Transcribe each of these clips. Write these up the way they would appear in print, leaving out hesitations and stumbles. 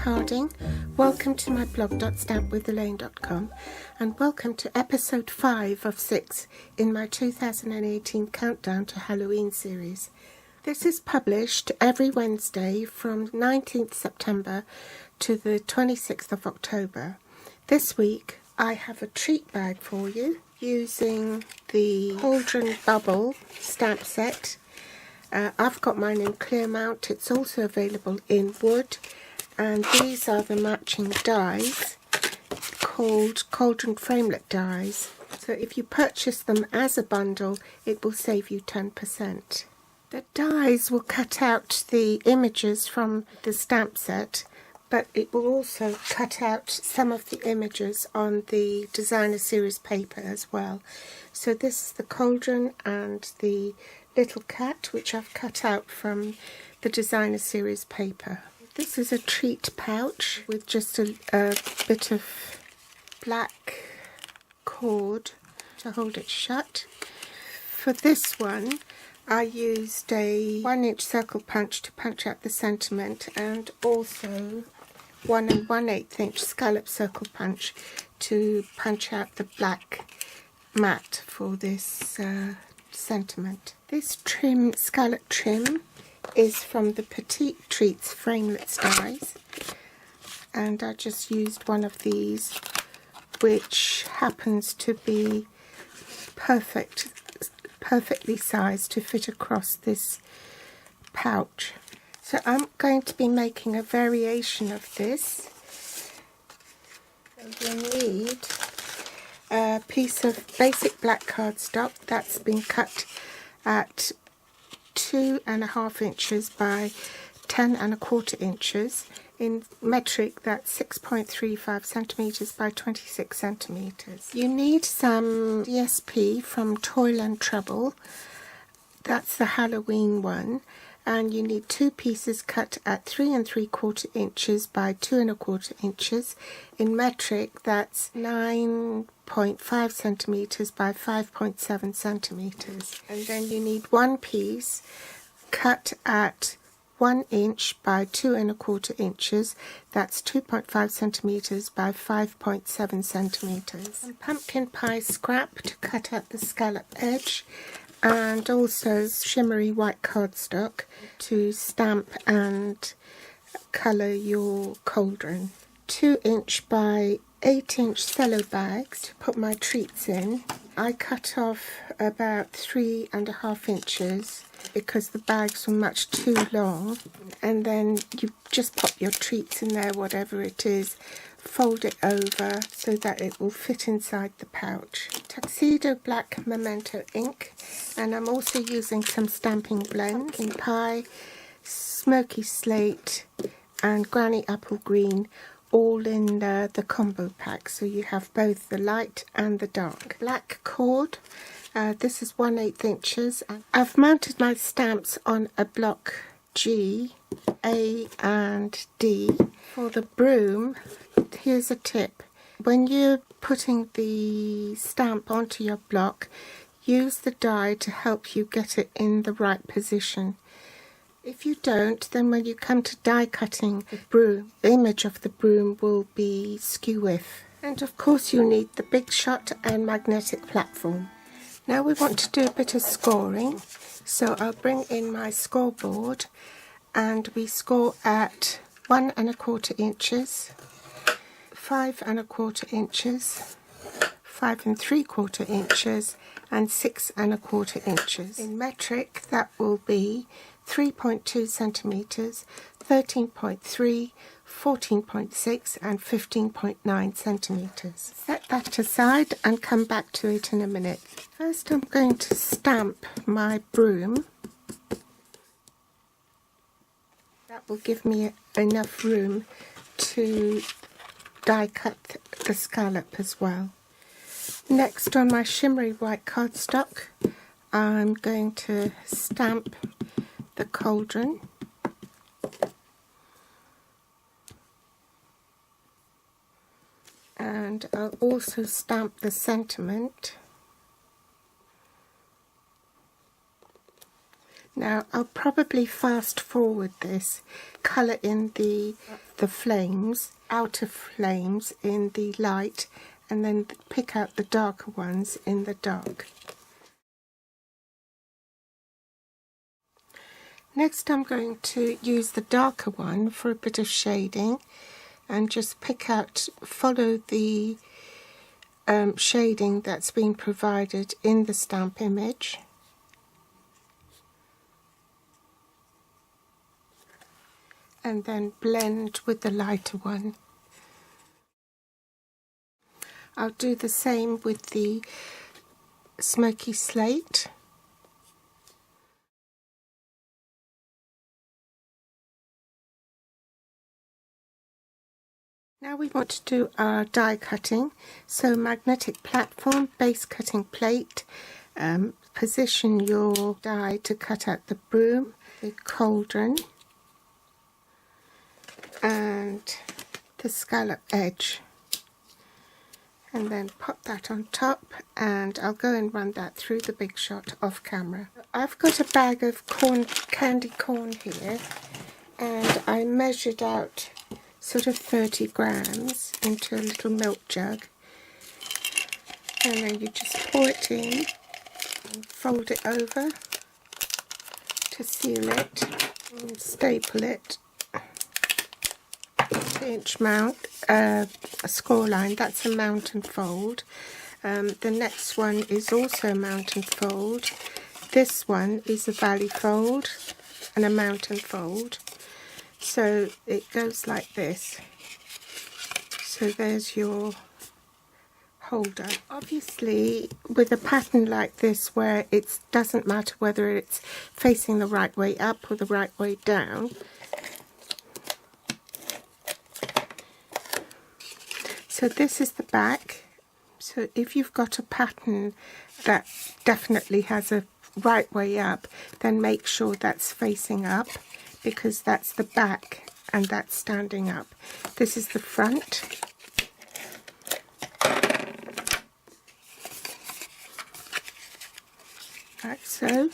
Harding. Welcome to my blog .stampwithelaine.com and welcome to episode 5 of 6 in my 2018 Countdown to Halloween series. This is published every Wednesday from 19th September to the 26th of October. This week I have a treat bag for you using the Cauldron Bubble stamp set. I've got mine in clear mount. It's also available in wood, and these are the matching dies called Cauldron Framelit dies. So if you purchase them as a bundle, it will save you 10%. The dies will cut out the images from the stamp set, but it will also cut out some of the images on the designer series paper as well. So this is the cauldron and the little cat, which I've cut out from the designer series paper. This is a treat pouch with just a bit of black cord to hold it shut. For this one I used a 1-inch circle punch to punch out the sentiment, and also 1 1/8 inch scallop circle punch to punch out the black mat for this sentiment. This scallop trim is from the Petite Treats Framelits dies, and I just used one of these, which happens to be perfectly sized to fit across this pouch. So I'm going to be making a variation of this. You'll need a piece of basic black cardstock that's been cut at 2.5 inches by 10 1/4 inches. In metric, that's 6.35 centimeters by 26 centimeters. You need some DSP from Toil and Trouble. That's the Halloween one. And you need 2 pieces cut at 3 3/4 inches by 2 1/4 inches. In metric, that's 9.5 centimeters by 5.7 centimeters. And then you need 1 piece cut at 1 inch by 2 1/4 inches. That's 2.5 centimeters by 5.7 centimeters. Some pumpkin pie scrap to cut out the scallop edge, and also shimmery white cardstock to stamp and colour your cauldron. 2-inch by 8-inch cello bags to put my treats in. I cut off about 3.5 inches because the bags were much too long, and then you just pop your treats in there, whatever it is, fold it over so that it will fit inside the pouch. Tuxedo black memento ink, and I'm also using some stamping blends, pumpkin pie, smoky slate and granny apple green, all in the combo pack, so you have both the light and the dark. Black cord, this is 1/8 inches. I've mounted my stamps on a block G, A and D. For the broom, here's a tip. When you're putting the stamp onto your block, use the die to help you get it in the right position. If you don't, then when you come to die cutting the broom, the image of the broom will be skew-whiff. And of course you need the big shot and magnetic platform. Now we want to do a bit of scoring, so I'll bring in my scoreboard, and we score at 1 1/4 inches, 5 1/4 inches, 5 3/4 inches, and 6 1/4 inches. In metric, that will be 3.2 centimeters, 13.3, 14.6 and 15.9 centimeters. Set that aside and come back to it in a minute. First I'm going to stamp my broom. That will give me enough room to die cut the scallop as well. Next, on my shimmery white cardstock, I'm going to stamp the cauldron. And I'll also stamp the sentiment. Now I'll probably fast forward this, colour in the flames, outer flames in the light, and then pick out the darker ones in the dark. Next I'm going to use the darker one for a bit of shading and just pick out, follow the shading that's been provided in the stamp image. And then blend with the lighter one. I'll do the same with the smoky slate. Now we want to do our die cutting. So magnetic platform, base cutting plate, position your die to cut out the broom, the cauldron, and the scallop edge, and then pop that on top, and I'll go and run that through the big shot off camera. I've got a bag of candy corn here, and I measured out sort of 30 grams into a little milk jug, and then you just pour it in and fold it over to seal it and staple it. Inch mount, a score line, that's a mount and fold. The next one is also a mount and fold. This one is a valley fold and a mount and fold. So it goes like this. So there's your holder. Obviously with a pattern like this where it doesn't matter whether it's facing the right way up or the right way down, so this is the back. So if you've got a pattern that definitely has a right way up, then make sure that's facing up, because that's the back and that's standing up. This is the front. Like so.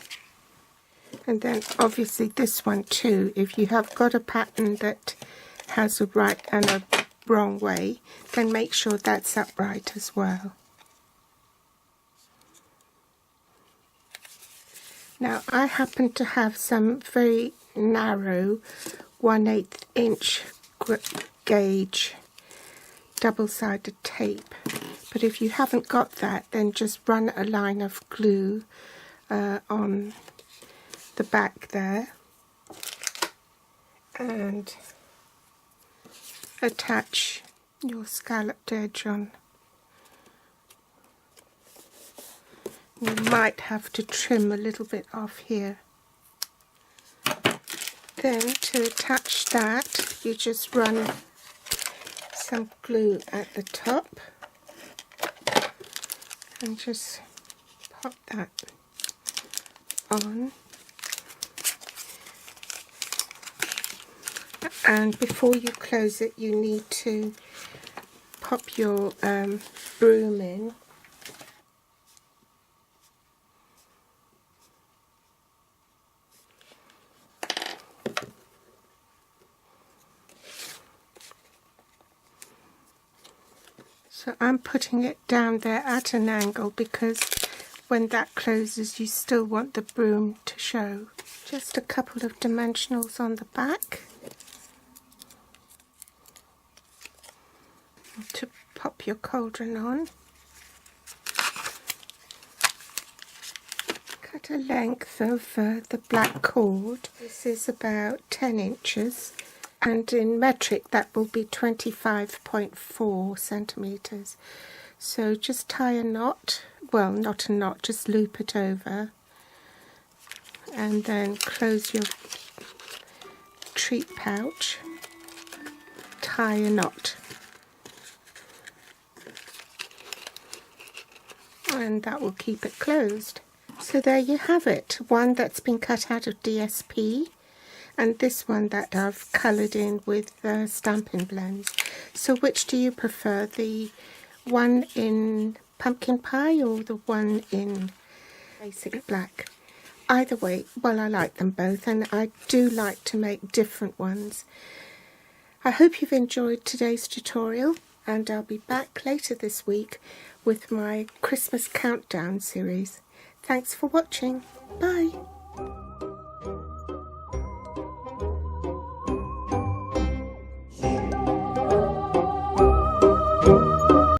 And then obviously this one too, if you have got a pattern that has a right and a wrong way, then make sure that's upright as well. Now I happen to have some very narrow 1/8 inch gauge double-sided tape, but if you haven't got that, then just run a line of glue on the back there and attach your scalloped edge on. You might have to trim a little bit off here. Then to attach that, you just run some glue at the top and just pop that on. And before you close it, you need to pop your broom in. So I'm putting it down there at an angle because when that closes you still want the broom to show. Just a couple of dimensionals on the back to pop your cauldron on. Cut a length of the black cord. This is about 10 inches. And in metric that will be 25.4 centimeters. So just tie a knot, well, not a knot, just loop it over, and then close your treat pouch, tie a knot, and that will keep it closed. So there you have it, one that's been cut out of DSP, and this one that I've coloured in with Stampin' Blends. So which do you prefer, the one in pumpkin pie or the one in basic black? either way, well, I like them both, and I do like to make different ones. I hope you've enjoyed today's tutorial, and I'll be back later this week with my Christmas countdown series. Thanks for watching. Bye.